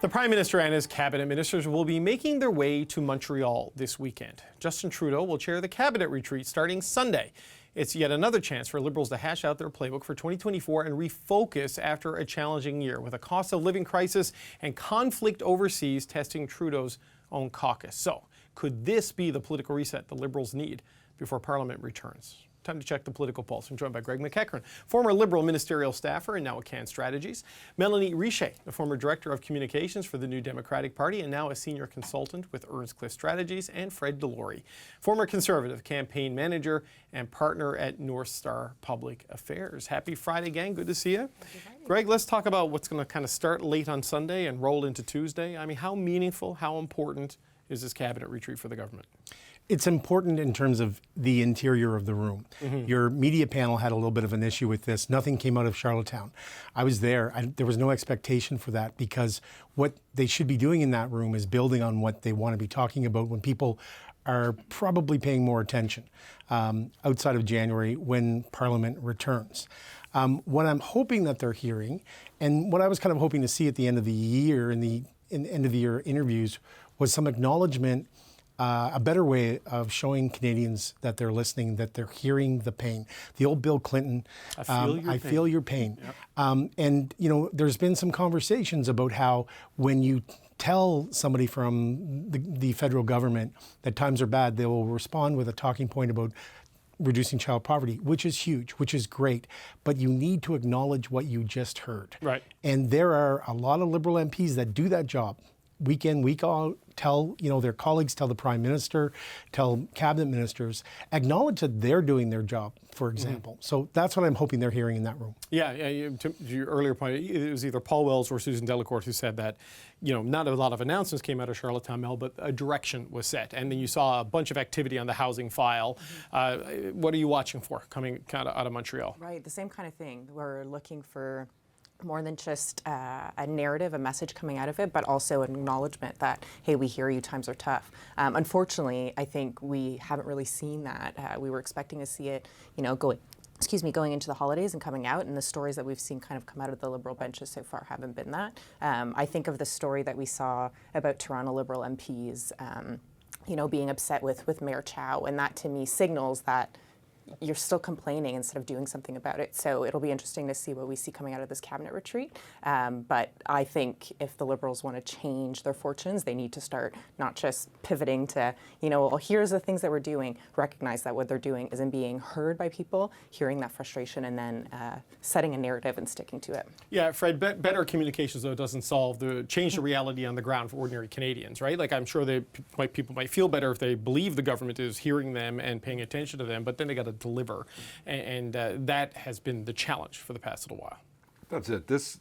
The Prime Minister and his cabinet ministers will be making their way to Montreal this weekend. Justin Trudeau will chair the cabinet retreat starting Sunday. It's yet another chance for Liberals to hash out their playbook for 2024 and refocus after a challenging year with a cost of living crisis and conflict overseas testing Trudeau's own caucus. So, could this be the political reset the Liberals need before Parliament returns? Time to check the political pulse. I'm joined by Greg McEachran, former Liberal ministerial staffer and now at CAN Strategies. Melanie Richer, the former Director of Communications for the New Democratic Party and now a Senior Consultant with Earnscliffe Strategies. And Fred Delory, former Conservative Campaign Manager and Partner at North Star Public Affairs. Happy Friday, gang. Good to see you. Greg, let's talk about what's going to kind of start late on Sunday and roll into Tuesday. I mean, how meaningful, how important is this cabinet retreat for the government? It's important in terms of the interior of the room. Your media panel had a little bit of an issue with this. Nothing came out of Charlottetown. I was there. There was no expectation for that because what they should be doing in that room is building on what they want to be talking about when people are probably paying more attention outside of January when Parliament returns. What I'm hoping that they're hearing, and what I was kind of hoping to see at the end of the year, in the end of the year interviews, was some acknowledgement, a better way of showing Canadians that they're listening, that they're hearing the pain. The old Bill Clinton, I feel your pain. Yep. And, you know, there's been some conversations about how when you tell somebody from the federal government that times are bad, they will respond with a talking point about reducing child poverty, which is huge, which is great, but you need to acknowledge what you just heard. Right. And there are a lot of Liberal MPs that do that job week in, week out, tell, you know, their colleagues, tell the Prime Minister, tell cabinet ministers, acknowledge that they're doing their job, for example. So that's what I'm hoping they're hearing in that room. Yeah, to your earlier point, it was either Paul Wells or Susan Delacourt who said that, you know, not a lot of announcements came out of Charlottetown, Mel, but a direction was set. And then you saw a bunch of activity on the housing file. What are you watching for coming kind of out of Montreal? Right, the same kind of thing. We're looking for more than just a narrative, a message coming out of it, but also an acknowledgement that, hey, we hear you, times are tough. Unfortunately, I think we haven't really seen that. We were expecting to see it, you know, going into the holidays and coming out, and the stories that we've seen kind of come out of the Liberal benches so far haven't been that. I think of the story that we saw about Toronto Liberal MPs, you know, being upset with Mayor Chow, and that to me signals that you're still complaining instead of doing something about it. So it'll be interesting to see what we see coming out of this cabinet retreat. But I think if the Liberals want to change their fortunes, they need to start not just pivoting to, you know, well, here's the things that we're doing, recognize that what they're doing isn't being heard by people, hearing that frustration, and then setting a narrative and sticking to it. Yeah, Fred, better communications, though, doesn't change the reality on the ground for ordinary Canadians, right? Like, I'm sure people might feel better if they believe the government is hearing them and paying attention to them, but then they got to deliver, and that has been the challenge for the past little while. That's it. This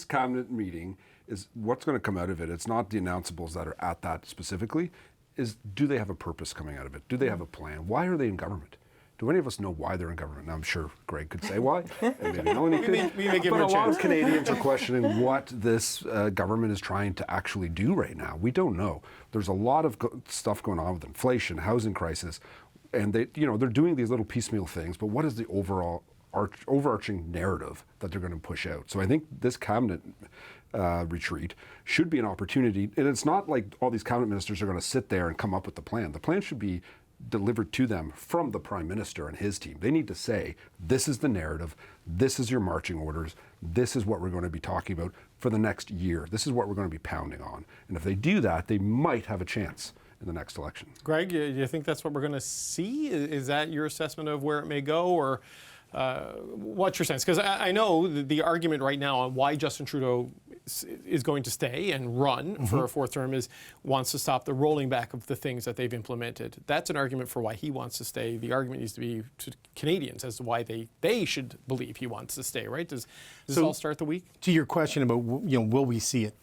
cabinet meeting is what's going to come out of it. It's not the announceables that are at that specifically. Is do they have a purpose coming out of it? Do they have a plan? Why are they in government? Do any of us know why they're in government? Now, I'm sure Greg could say why, and maybe Melanie could. But a lot of Canadians are questioning what this government is trying to actually do right now. We don't know. There's a lot of stuff going on with inflation, housing crisis. And they're doing these little piecemeal things, but what is the overall overarching narrative that they're going to push out? So I think this cabinet retreat should be an opportunity, and it's not like all these cabinet ministers are going to sit there and come up with the plan. The plan should be delivered to them from the Prime Minister and his team. They need to say, this is the narrative, this is your marching orders, this is what we're going to be talking about for the next year, this is what we're going to be pounding on. And if they do that, they might have a chance in the next election. Greg, do you think that's what we're going to see? Is that your assessment of where it may go, or what's your sense? Because I know the argument right now on why Justin Trudeau is going to stay and run for a fourth term wants to stop the rolling back of the things that they've implemented. That's an argument for why he wants to stay. The argument needs to be to Canadians as to why they should believe he wants to stay, right? Does this all start the week? To your question about, you know, will we see it?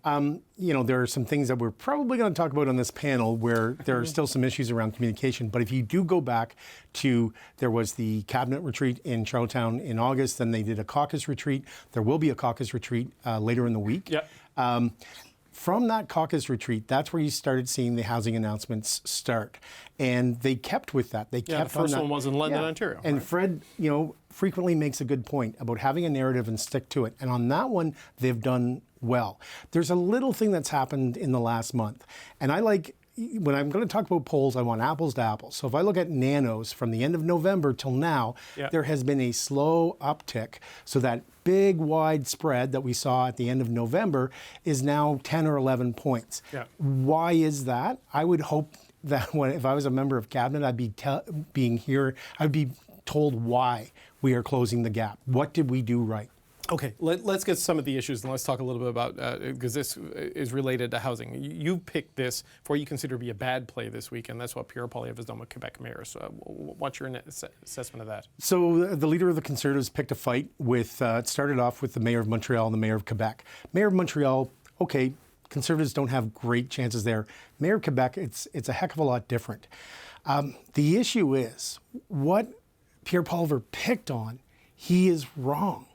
You know, there are some things that we're probably going to talk about on this panel where there are still some issues around communication. But if you do go back to, there was the cabinet retreat in Charlottetown in August, then they did a caucus retreat. There will be a caucus retreat later in the week. Yep. From that caucus retreat, that's where you started seeing the housing announcements start. And they kept with that. They kept the first one was in London, Ontario. And right? Fred, you know, frequently makes a good point about having a narrative and stick to it. And on that one, they've done well. There's a little thing that's happened in the last month, and when I'm going to talk about polls, I want apples to apples. So if I look at nanos from the end of November till now, there has been a slow uptick. So that big wide spread that we saw at the end of November is now 10 or 11 points. Yeah. Why is that? I would hope that if I was a member of cabinet, I'd be told why we are closing the gap. What did we do right? Okay, let's get some of the issues and let's talk a little bit about, because this is related to housing. You picked this for what you consider to be a bad play this week, and that's what Pierre Poilievre has done with Quebec mayors. What's your assessment of that? So the leader of the Conservatives picked a fight with, it started off with the mayor of Montreal and the mayor of Quebec. Mayor of Montreal, okay, Conservatives don't have great chances there. Mayor of Quebec, it's a heck of a lot different. The issue is what Pierre Poilievre picked on, he is wrong.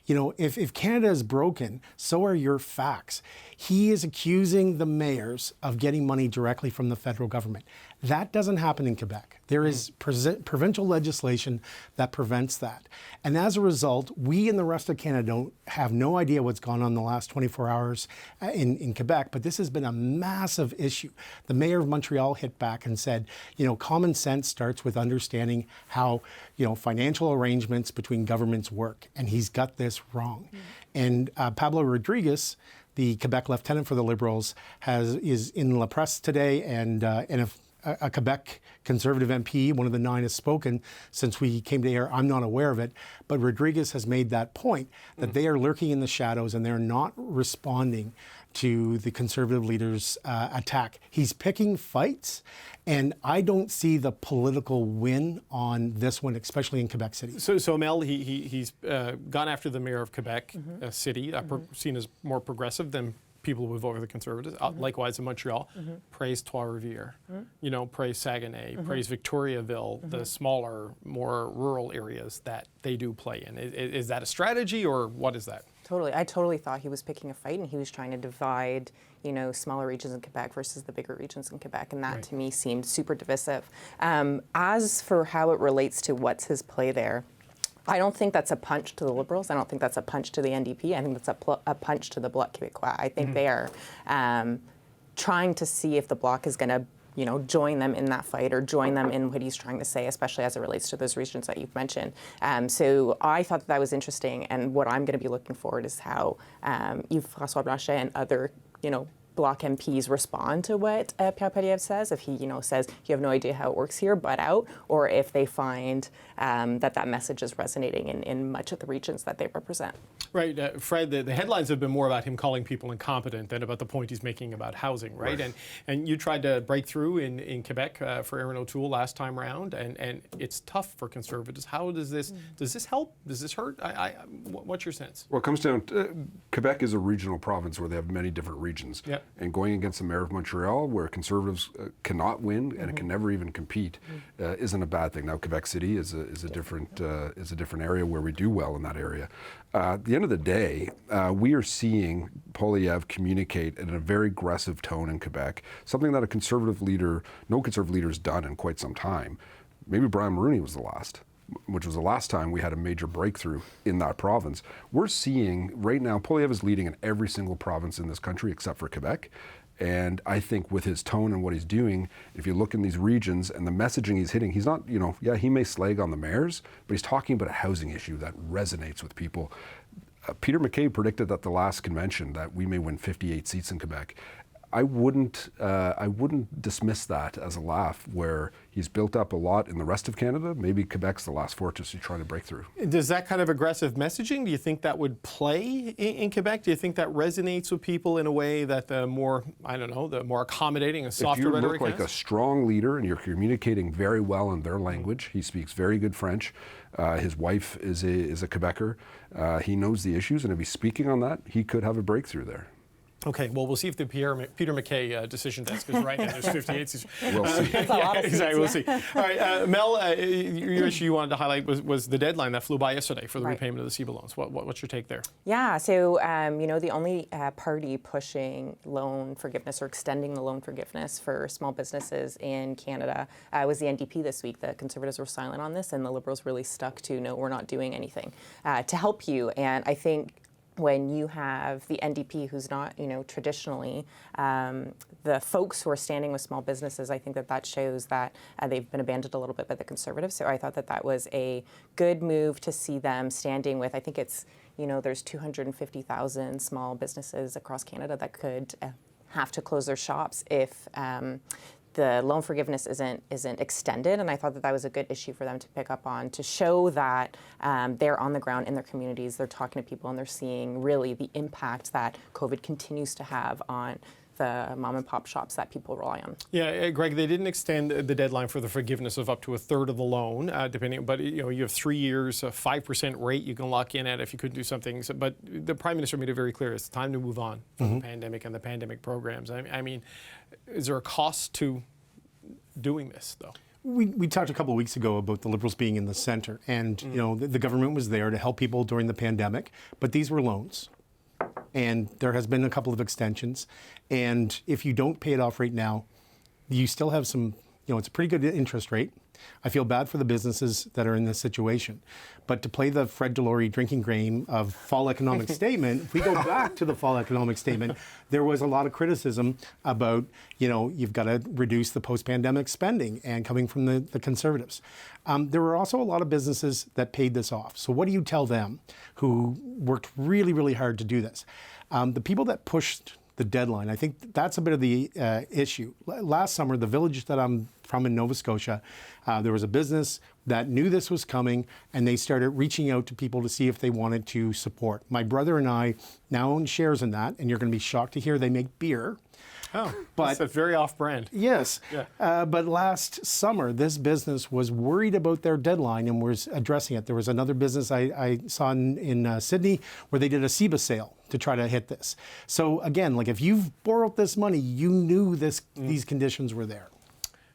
You know, if Canada is broken, so are your facts. He is accusing the mayors of getting money directly from the federal government. That doesn't happen in Quebec. There is provincial legislation that prevents that. And as a result, we in the rest of Canada have no idea what's gone on in the last 24 hours in Quebec, but this has been a massive issue. The mayor of Montreal hit back and said, you know, common sense starts with understanding how, you know, financial arrangements between governments work. And he's got this wrong. And Pablo Rodriguez, the Quebec lieutenant for the Liberals, is in La Presse today, and if a Quebec Conservative MP, one of the 9, has spoken since we came to air. I'm not aware of it, but Rodriguez has made that point that they are lurking in the shadows and they're not responding to the Conservative leader's attack. He's picking fights, and I don't see the political win on this one, especially in Quebec City. So Mel, he's gone after the mayor of Quebec City, seen as more progressive than people who would vote for the Conservatives. Likewise in Montreal, praise Trois-Rivières, you know, praise Saguenay, praise Victoriaville, the smaller, more rural areas that they do play in. Is that a strategy, or what is that? Totally. I totally thought he was picking a fight, and he was trying to divide, you know, smaller regions in Quebec versus the bigger regions in Quebec, and that to me seemed super divisive. As for how it relates to what's his play there, I don't think that's a punch to the Liberals. I don't think that's a punch to the NDP. I think that's a punch to the Bloc Québécois. I think they are trying to see if the Bloc is going to, you know, join them in that fight or join them in what he's trying to say, especially as it relates to those regions that you've mentioned. So I thought that was interesting, and what I'm going to be looking forward is how Yves-François Blanchet and other, you know, Bloc MPs respond to what Pierre Poilievre says. If he, you know, says you have no idea how it works here, butt out, or if they find that message is resonating in much of the regions that they represent. Right, Fred. The headlines have been more about him calling people incompetent than about the point he's making about housing, right? And you tried to break through in Quebec for Aaron O'Toole last time around, and it's tough for Conservatives. How does this help? Does this hurt? What's your sense? Well, it comes down to Quebec is a regional province where they have many different regions. Yep. And going against the mayor of Montreal, where Conservatives cannot win and can never even compete, isn't a bad thing. Now, Quebec City is a different area where we do well in that area. At the end of the day, we are seeing Poilievre communicate in a very aggressive tone in Quebec, something that no conservative leader has done in quite some time. Maybe Brian Mulroney was the last, which was the last time we had a major breakthrough in that province. We're seeing right now, Poilievre is leading in every single province in this country except for Quebec. And I think with his tone and what he's doing, if you look in these regions and the messaging he's hitting, he's not, you know, he may slag on the mayors, but he's talking about a housing issue that resonates with people. Peter MacKay predicted at the last convention that we may win 58 seats in Quebec. I wouldn't dismiss that as a laugh, where he's built up a lot in the rest of Canada. Maybe Quebec's the last fortress he's trying to break through. Does that kind of aggressive messaging, do you think that would play in Quebec? Do you think that resonates with people in a way that the more, the more accommodating and softer rhetoric If you look like a strong leader and you're communicating very well in their language, he speaks very good French. His wife is a Quebecer. He knows the issues, and if he's speaking on that, he could have a breakthrough there. Okay, well, we'll see if the Peter MacKay decision desk is right, and there's 58 seats. We'll see. That's a lot of seats, exactly, we'll see. All right, Mel, your issue you wanted to highlight was the deadline that flew by yesterday for the repayment of the CBA loans. What's your take there? Yeah, so, the only party pushing loan forgiveness or extending the loan forgiveness for small businesses in Canada was the NDP this week. The Conservatives were silent on this, and the Liberals really stuck to, no, we're not doing anything to help you. And I think when you have the NDP, who's not, traditionally the folks who are standing with small businesses, I think that shows that they've been abandoned a little bit by the Conservatives. So I thought that was a good move to see them standing with, I think it's, there's 250,000 small businesses across Canada that could have to close their shops if the loan forgiveness isn't extended, and I thought that was a good issue for them to pick up on, to show that they're on the ground in their communities, they're talking to people, and they're seeing really the impact that COVID continues to have on the mom and pop shops that people rely on. Yeah, Greg, they didn't extend the deadline for the forgiveness of up to a third of the loan, depending. But you have 3 years, a 5% rate you can lock in at if you couldn't do something. So, but the Prime Minister made it very clear it's time to move on from the pandemic and the pandemic programs. I mean, is there a cost to doing this, though? We talked a couple of weeks ago about the Liberals being in the center, and the government was there to help people during the pandemic, but these were loans. And there has been a couple of extensions. And if you don't pay it off right now, you still have some, it's a pretty good interest rate. I feel bad for the businesses that are in this situation. But to play the Fred Delory drinking game of fall economic statement, if we go back to the fall economic statement, there was a lot of criticism about, you've got to reduce the post-pandemic spending, and coming from the Conservatives. There were also a lot of businesses that paid this off. So what do you tell them who worked really, really hard to do this? The people that pushed the deadline, I think that's a bit of the issue. Last summer, the village that I'm from in Nova Scotia, there was a business that knew this was coming, and they started reaching out to people to see if they wanted to support. My brother and I now own shares in that, and you're going to be shocked to hear they make beer. Oh, but that's very off-brand. Yes. Yeah. But last summer, this business was worried about their deadline and was addressing it. There was another business I saw in Sydney where they did a CBC sale to try to hit this. So again, like if you've borrowed this money, you knew these conditions were there.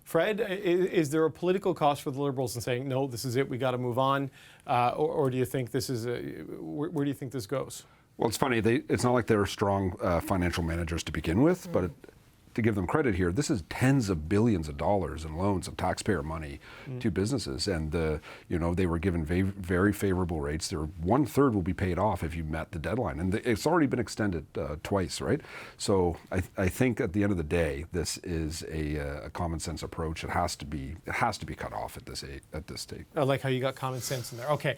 Fred, is there a political cost for the Liberals in saying, no, this is it, we got to move on? Or do you think this is, where do you think this goes? Well, it's funny. It's not like they're strong financial managers to begin with, but to give them credit here, this is tens of billions of dollars in loans of taxpayer money to businesses, and they were given very favorable rates. There, 1/3 will be paid off if you met the deadline, and it's already been extended twice, right? So I think at the end of the day, this is a common sense approach. It has to be cut off at this stage. I like how you got common sense in there. Okay,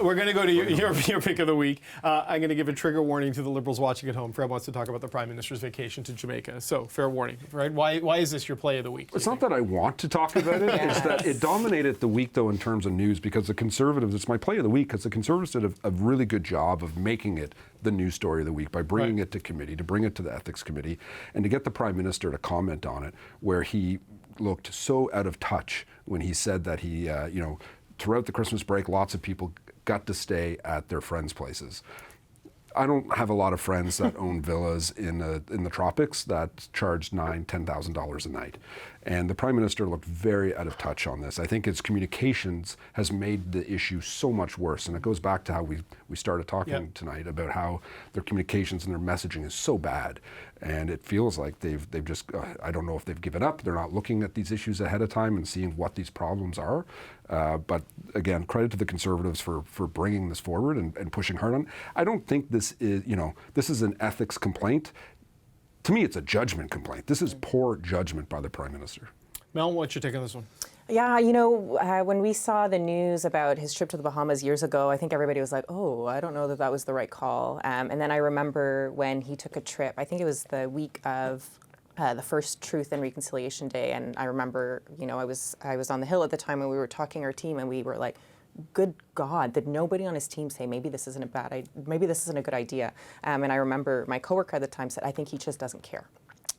we're going to go to your pick of the week. I'm going to give a trigger warning to the Liberals watching at home. Fred wants to talk about the Prime Minister's vacation to Jamaica, so fair warning, right? Why is this your play of the week? It's not that I want to talk about it. It's that it dominated the week, though, in terms of news, because the Conservatives, it's my play of the week, because the Conservatives did a really good job of making it the news story of the week by bringing it to committee, to bring it to the Ethics Committee, and to get the Prime Minister to comment on it, where he looked so out of touch when he said that he, throughout the Christmas break, lots of people got to stay at their friends' places. I don't have a lot of friends that own villas in the tropics that charge $9,000-$10,000 a night. And the Prime Minister looked very out of touch on this. I think his communications has made the issue so much worse. And it goes back to how we started talking tonight about how their communications and their messaging is so bad. And it feels like they've just, I don't know if they've given up. They're not looking at these issues ahead of time and seeing what these problems are. But again, credit to the Conservatives for bringing this forward and pushing hard on it. I don't think this is, this is an ethics complaint. To me, it's a judgment complaint. This is poor judgment by the Prime Minister. Mel, what's your take on this one? Yeah, when we saw the news about his trip to the Bahamas years ago, I think everybody was like, oh, I don't know that was the right call. And then I remember when he took a trip, I think it was the week of the first Truth and Reconciliation Day. And I remember, I was on the Hill at the time when we were talking our team, and we were like, good God, did nobody on his team say maybe this isn't a good idea? And I remember my coworker at the time said, I think he just doesn't care,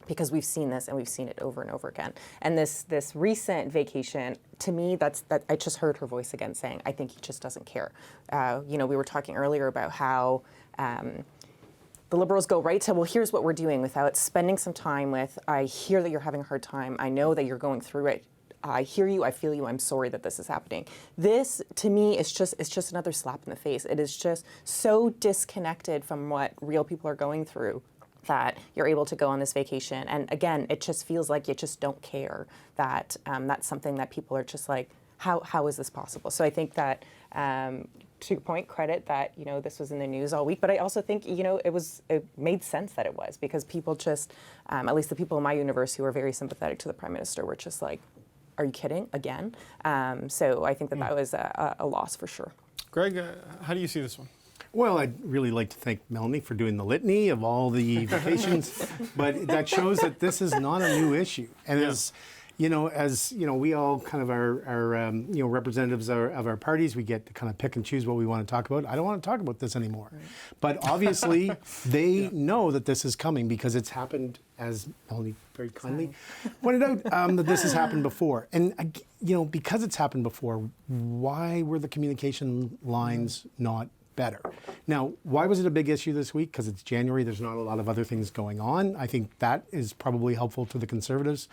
because we've seen this and we've seen it over and over again. And this recent vacation, to me, that I just heard her voice again saying, I think he just doesn't care. We were talking earlier about how the Liberals go right to, well, here's what we're doing, without spending some time with, I hear that you're having a hard time. I know that you're going through it. I hear you, I feel you, I'm sorry that this is happening. This, to me, it's just another slap in the face. It is just so disconnected from what real people are going through that you're able to go on this vacation. And again, it just feels like you just don't care, that that's something that people are just like, how is this possible? So I think that to your point, credit that, this was in the news all week, but I also think, it made sense that it was, because people just, at least the people in my universe who were very sympathetic to the Prime Minister were just like, are you kidding again? So I think that was a loss for sure. Greg, how do you see this one? Well, I'd really like to thank Melanie for doing the litany of all the vacations, but that shows that this is not a new issue. And as we all kind of are representatives of our parties, we get to kind of pick and choose what we want to talk about. I don't want to talk about this anymore. Right. But obviously, they know that this is coming because it's happened, as Melanie very kindly pointed out, that this has happened before. And, because it's happened before, why were the communication lines not better? Now, why was it a big issue this week? Because it's January, there's not a lot of other things going on. I think that is probably helpful to the Conservatives.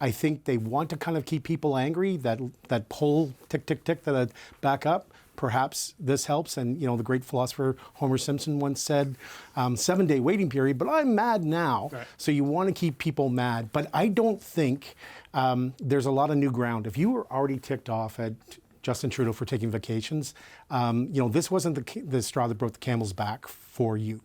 I think they want to kind of keep people angry, that pull, tick, tick, tick, that back up. Perhaps this helps. And, the great philosopher Homer Simpson once said, 7-day waiting period, but I'm mad now. Right. So you want to keep people mad. But I don't think there's a lot of new ground. If you were already ticked off at Justin Trudeau for taking vacations, this wasn't the straw that broke the camel's back for you.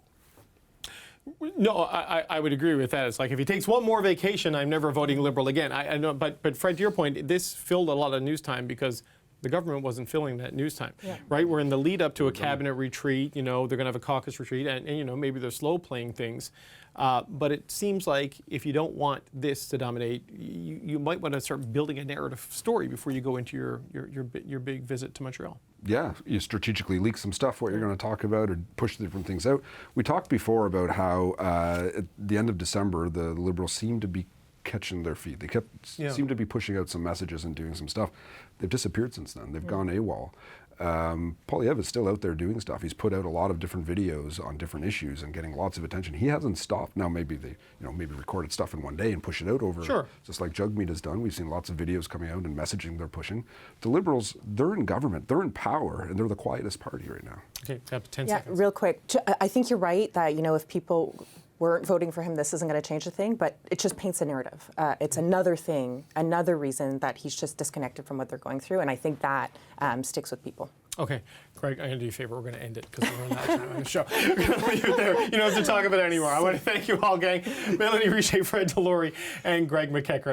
No, I would agree with that. It's like, if he takes one more vacation, I'm never voting Liberal again. I know, but Fred, to your point, this filled a lot of news time because the government wasn't filling that news time, right? We're in the lead up to a cabinet retreat. They're going to have a caucus retreat, and maybe they're slow playing things. But it seems like if you don't want this to dominate, you might want to start building a narrative story before you go into your big visit to Montreal. Yeah, you strategically leak some stuff, what you're going to talk about, or push different things out. We talked before about how at the end of December, the Liberals seemed to be catching their feet. They seemed to be pushing out some messages and doing some stuff. They've disappeared since then. They've gone AWOL. Poilievre is still out there doing stuff. He's put out a lot of different videos on different issues and getting lots of attention. He hasn't stopped. Now maybe they, maybe recorded stuff in one day and push it out over, just like Jugmeat has done. We've seen lots of videos coming out and messaging they're pushing. The Liberals, they're in government, they're in power, and they're the quietest party right now. Okay, 10 seconds. Real quick. I think you're right that, if people weren't voting for him, this isn't going to change a thing, but it just paints a narrative. It's another thing, another reason that he's just disconnected from what they're going through, and I think that sticks with people. Okay, Greg, I'm going to do you a favor. We're going to end it because we're running out of time on the show. We're going to leave it there. You don't have to talk about it anymore. I want to thank you all, gang. Melanie Richer, Fred Delory, and Greg McEachran.